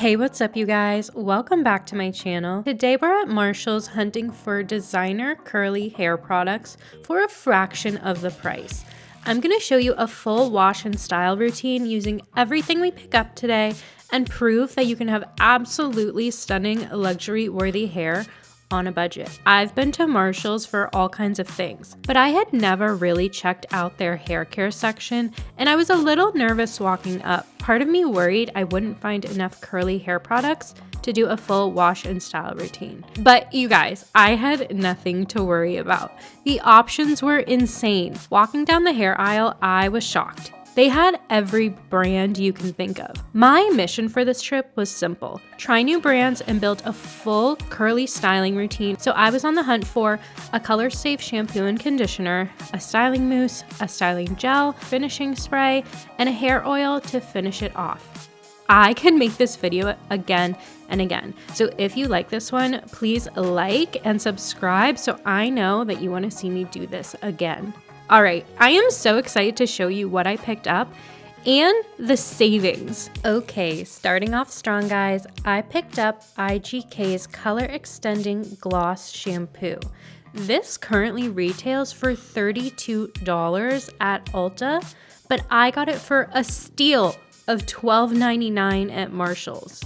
Hey, what's up you guys? Welcome back to my channel. Today we're at Marshall's hunting for designer curly hair products for a fraction of the price. I'm going to show you a full wash and style routine using everything we pick up today and prove that you can have absolutely stunning luxury worthy hair on a budget. I've been to Marshall's for all kinds of things, but I had never really checked out their hair care section, and I was a little nervous walking up. Part of me worried I wouldn't find enough curly hair products to do a full wash and style routine. But you guys, I had nothing to worry about. The options were insane. Walking down the hair aisle, I was shocked. They had every brand you can think of. My mission for this trip was simple: try new brands and build a full curly styling routine. So I was on the hunt for a color-safe shampoo and conditioner, a styling mousse, a styling gel, finishing spray, and a hair oil to finish it off. I can make this video again and again. So if you like this one, please like and subscribe so I know that you want to see me do this again. All right, I am so excited to show you what I picked up and the savings. Okay, starting off strong, guys, I picked up IGK's Color Extending Gloss Shampoo. This currently retails for $32 at Ulta, but I got it for a steal of $12.99 at Marshall's.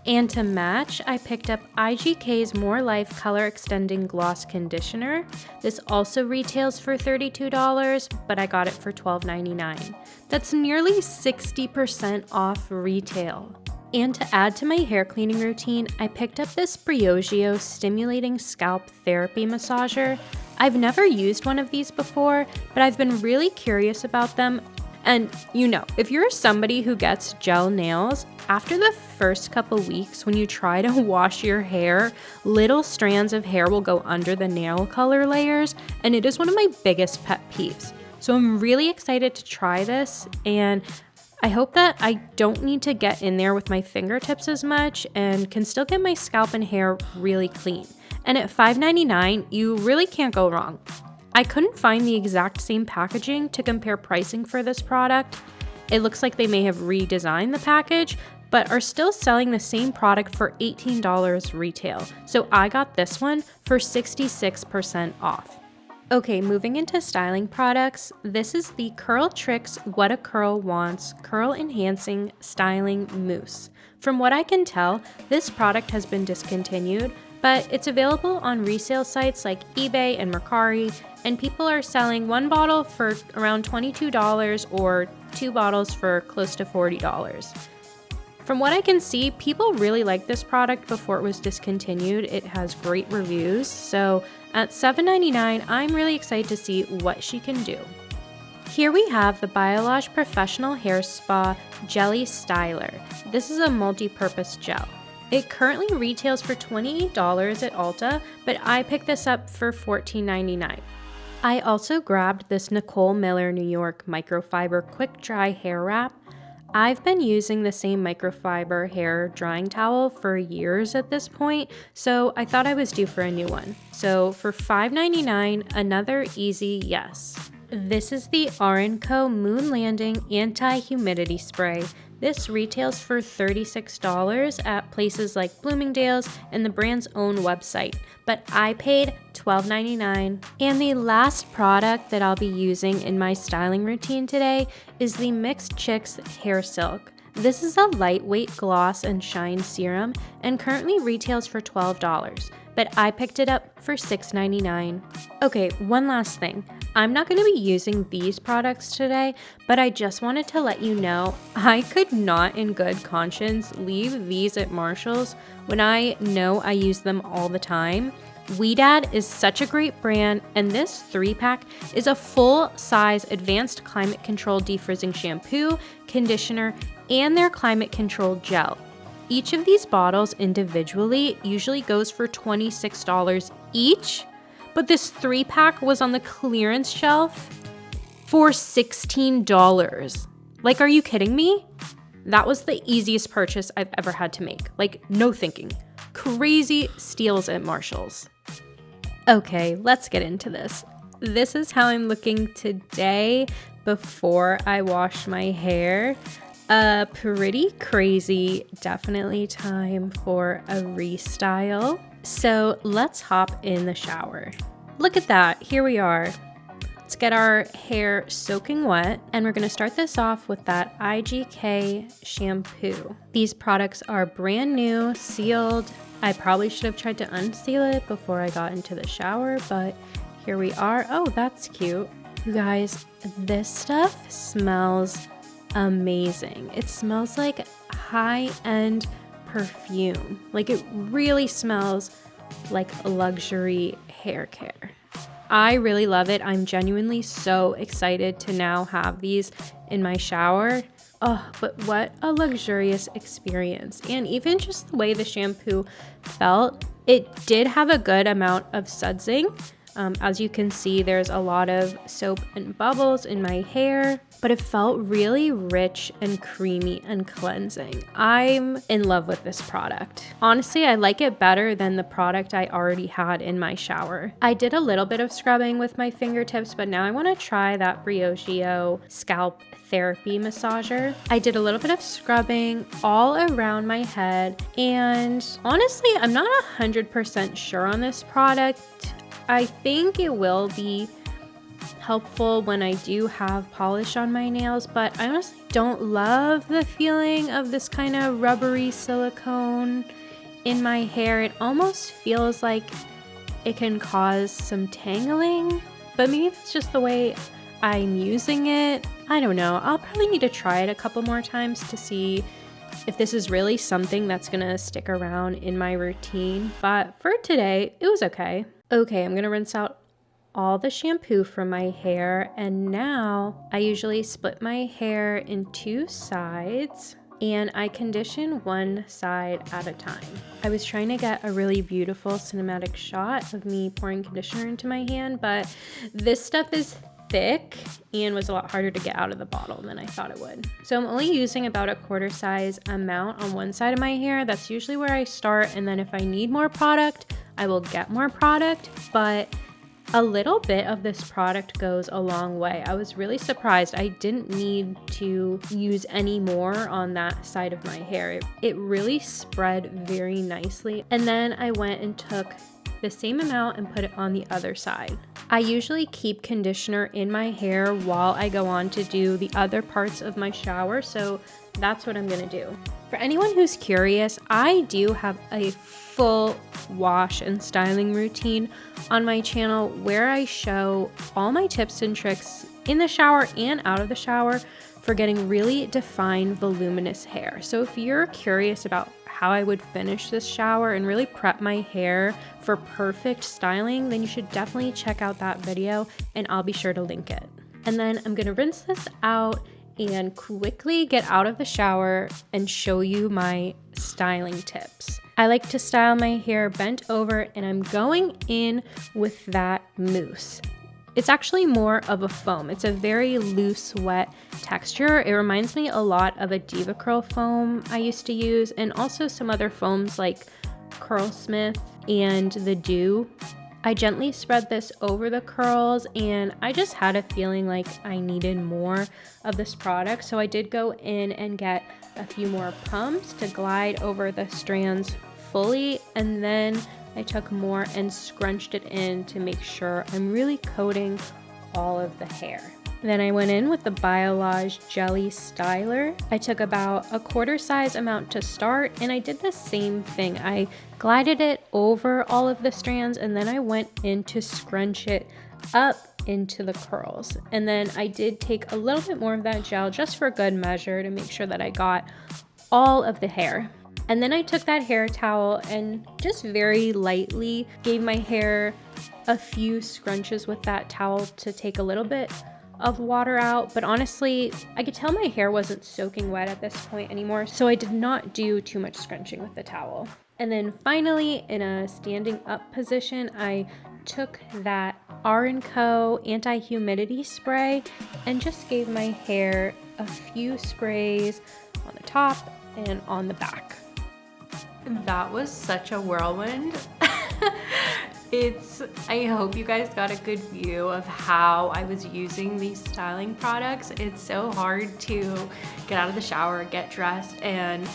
And to match, I picked up IGK's More Life Color Extending Gloss Conditioner. This also retails for $32, but I got it for $12.99. That's nearly 60% off retail. And to add to my hair cleaning routine, I picked up this Briogeo Stimulating Scalp Therapy Massager. I've never used one of these before, but I've been really curious about them. And you know, if you're somebody who gets gel nails, after the first couple weeks when you try to wash your hair, little strands of hair will go under the nail color layers, and it is one of my biggest pet peeves. So I'm really excited to try this, and I hope that I don't need to get in there with my fingertips as much and can still get my scalp and hair really clean. And at $5.99, you really can't go wrong. I couldn't find the exact same packaging to compare pricing for this product. It looks like they may have redesigned the package, but are still selling the same product for $18 retail. So I got this one for 66% off. Okay, moving into styling products, this is the Curl Tricks What a Curl Wants Curl Enhancing Styling Mousse. From what I can tell, this product has been discontinued, but it's available on resale sites like eBay and Mercari, and people are selling one bottle for around $22 or two bottles for close to $40. From what I can see, people really liked this product before it was discontinued. It has great reviews, so at $7.99, I'm really excited to see what she can do. Here we have the Biolage Professional Hair Spa Jelly Styler. This is a multi-purpose gel. It currently retails for $28 at Ulta, but I picked this up for $14.99. I also grabbed this Nicole Miller New York Microfiber Quick Dry Hair Wrap. I've been using the same microfiber hair drying towel for years at this point, so I thought I was due for a new one. So for $5.99, another easy yes. This is the R&Co Moon Landing Anti-Humidity Spray. This retails for $36 at places like Bloomingdale's and the brand's own website, but I paid $12.99. And the last product that I'll be using in my styling routine today is the Mixed Chicks Hair Silk. This is a lightweight gloss and shine serum and currently retails for $12, but I picked it up for $6.99. Okay, one last thing. I'm not going to be using these products today, but I just wanted to let you know I could not in good conscience leave these at Marshall's when I know I use them all the time. Weedad is such a great brand, and this 3-pack is a full-size advanced climate control defrizzing shampoo, conditioner, and their climate control gel. Each of these bottles individually usually goes for $26 each, but this 3-pack was on the clearance shelf for $16. Like, are you kidding me? That was the easiest purchase I've ever had to make. Like, no thinking. Crazy steals at Marshall's. Okay, let's get into this. This is how I'm looking today before I wash my hair. Pretty crazy. Definitely time for a restyle. So let's hop in the shower. Look at that. Here we are. Let's get our hair soaking wet, and we're going to start this off with that IGK shampoo. These products are brand new, sealed. I probably should have tried to unseal it before I got into the shower, but here we are. Oh, that's cute. You guys, this stuff smells amazing. It smells like high-end perfume. Like, it really smells like luxury hair care. I really love it. I'm genuinely so excited to now have these in my shower. Oh, but what a luxurious experience. And even just the way the shampoo felt, it did have a good amount of sudsing. As you can see, there's a lot of soap and bubbles in my hair, but it felt really rich and creamy and cleansing. I'm in love with this product. Honestly, I like it better than the product I already had in my shower. I did a little bit of scrubbing with my fingertips, but now I want to try that Briogeo scalp therapy massager. I did a little bit of scrubbing all around my head, and honestly, I'm not 100% sure on this product. I think it will be helpful when I do have polish on my nails, but I honestly don't love the feeling of this kind of rubbery silicone in my hair. It almost feels like it can cause some tangling, but maybe that's just the way I'm using it. I don't know. I'll probably need to try it a couple more times to see if this is really something that's gonna stick around in my routine, but for today, it was okay. Okay, I'm gonna rinse out all the shampoo from my hair, and now I usually split my hair in two sides and I condition one side at a time. I was trying to get a really beautiful cinematic shot of me pouring conditioner into my hand, but this stuff is thick and was a lot harder to get out of the bottle than I thought it would. So I'm only using about a quarter size amount on one side of my hair. That's usually where I start, and then if I need more product, I will get more product, but a little bit of this product goes a long way. I was really surprised. I didn't need to use any more on that side of my hair. It really spread very nicely. And then I went and took the same amount and put it on the other side. I usually keep conditioner in my hair while I go on to do the other parts of my shower, so that's what I'm gonna do. For anyone who's curious, I do have a full wash and styling routine on my channel where I show all my tips and tricks in the shower and out of the shower for getting really defined, voluminous hair. So if you're curious about how I would finish this shower and really prep my hair for perfect styling, then you should definitely check out that video, and I'll be sure to link it. And then I'm gonna rinse this out and quickly get out of the shower and show you my styling tips. I like to style my hair bent over, and I'm going in with that mousse. It's actually more of a foam. It's a very loose, wet texture. It reminds me a lot of a Diva Curl foam I used to use, and also some other foams like Curlsmith and the Dew. I gently spread this over the curls, and I just had a feeling like I needed more of this product, so I did go in and get a few more pumps to glide over the strands fully, and then I took more and scrunched it in to make sure I'm really coating all of the hair. Then I went in with the Biolage Jelly Styler. I took about a quarter size amount to start, and I did the same thing. I glided it over all of the strands, and then I went in to scrunch it up into the curls. And then I did take a little bit more of that gel just for good measure to make sure that I got all of the hair. And then I took that hair towel and just very lightly gave my hair a few scrunches with that towel to take a little bit of water out. But honestly, I could tell my hair wasn't soaking wet at this point anymore, so I did not do too much scrunching with the towel. And then finally, in a standing up position, I took that R&Co anti-humidity spray and just gave my hair a few sprays on the top and on the back. That was such a whirlwind. I hope you guys got a good view of how I was using these styling products. It's so hard to get out of the shower, get dressed, and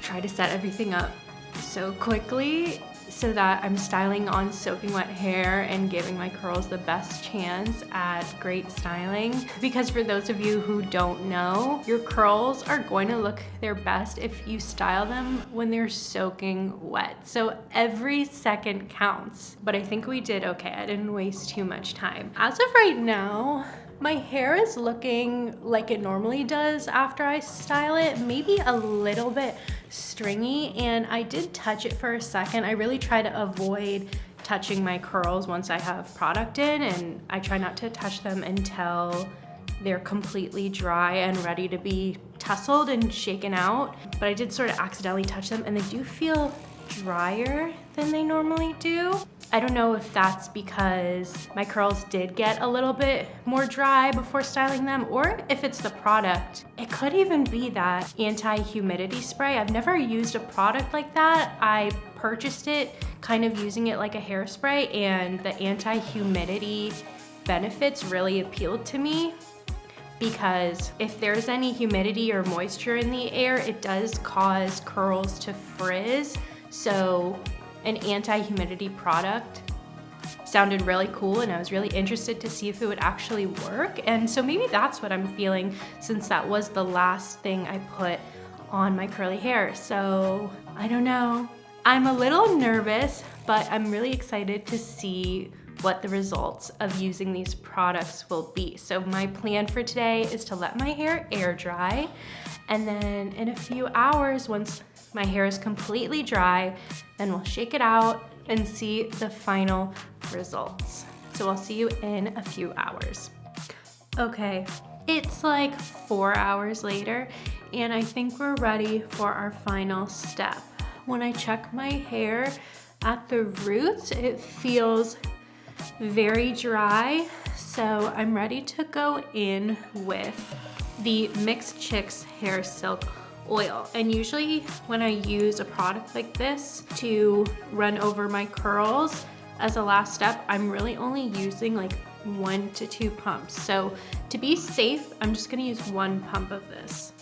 try to set everything up so quickly so that I'm styling on soaking wet hair and giving my curls the best chance at great styling. Because for those of you who don't know, your curls are going to look their best if you style them when they're soaking wet. So every second counts. But I think we did okay. I didn't waste too much time. As of right now, my hair is looking like it normally does after I style it, maybe a little bit stringy, and I did touch it for a second. I really try to avoid touching my curls once I have product in, and I try not to touch them until they're completely dry and ready to be tousled and shaken out. But I did sort of accidentally touch them, and they do feel drier than they normally do. I don't know if that's because my curls did get a little bit more dry before styling them, or if it's the product. It could even be that anti-humidity spray. I've never used a product like that. I purchased it kind of using it like a hairspray, and the anti-humidity benefits really appealed to me, because if there's any humidity or moisture in the air, it does cause curls to frizz. So an anti-humidity product sounded really cool, and I was really interested to see if it would actually work. And so maybe that's what I'm feeling, since that was the last thing I put on my curly hair. So I don't know. I'm a little nervous, but I'm really excited to see what the results of using these products will be. So my plan for today is to let my hair air dry, and then in a few hours, once my hair is completely dry, then we'll shake it out and see the final results. So I'll see you in a few hours. Okay, it's like 4 hours later, and I think we're ready for our final step. When I check my hair at the roots, it feels very dry, so I'm ready to go in with the Mixed Chicks Hair Silk Oil. And usually when I use a product like this to run over my curls as a last step, I'm really only using like 1 to 2 pumps. So to be safe, I'm just gonna use 1 pump of this.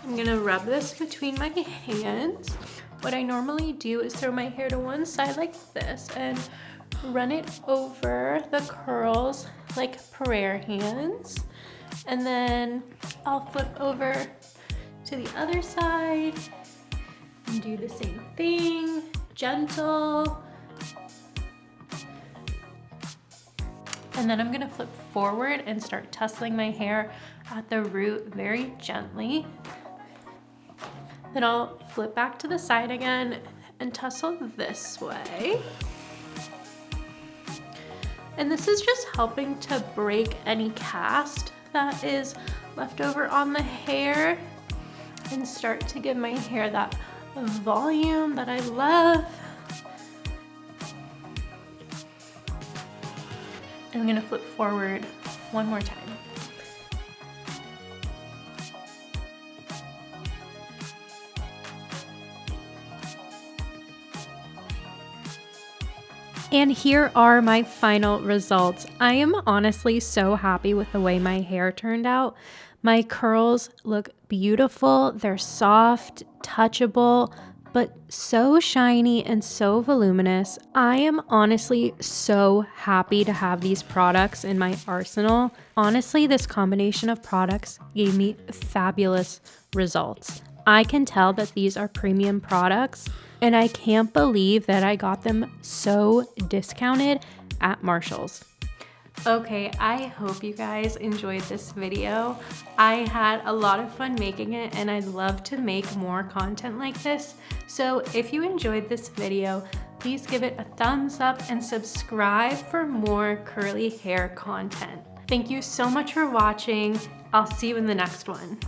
I'm gonna rub this between my hands. What I normally do is throw my hair to one side like this and run it over the curls like prayer hands. And then I'll flip over to the other side and do the same thing, gentle. And then I'm gonna flip forward and start tussling my hair at the root very gently. Then I'll flip back to the side again and tussle this way. And this is just helping to break any cast that is left over on the hair and start to give my hair that volume that I love. And I'm gonna flip forward one more time. And here are my final results. I am honestly so happy with the way my hair turned out. My curls look beautiful. They're soft, touchable, but so shiny and so voluminous. I am honestly so happy to have these products in my arsenal. Honestly, this combination of products gave me fabulous results. I can tell that these are premium products, and I can't believe that I got them so discounted at Marshall's. Okay, I hope you guys enjoyed this video. I had a lot of fun making it, and I'd love to make more content like this. So if you enjoyed this video, please give it a thumbs up and subscribe for more curly hair content. Thank you so much for watching. I'll see you in the next one.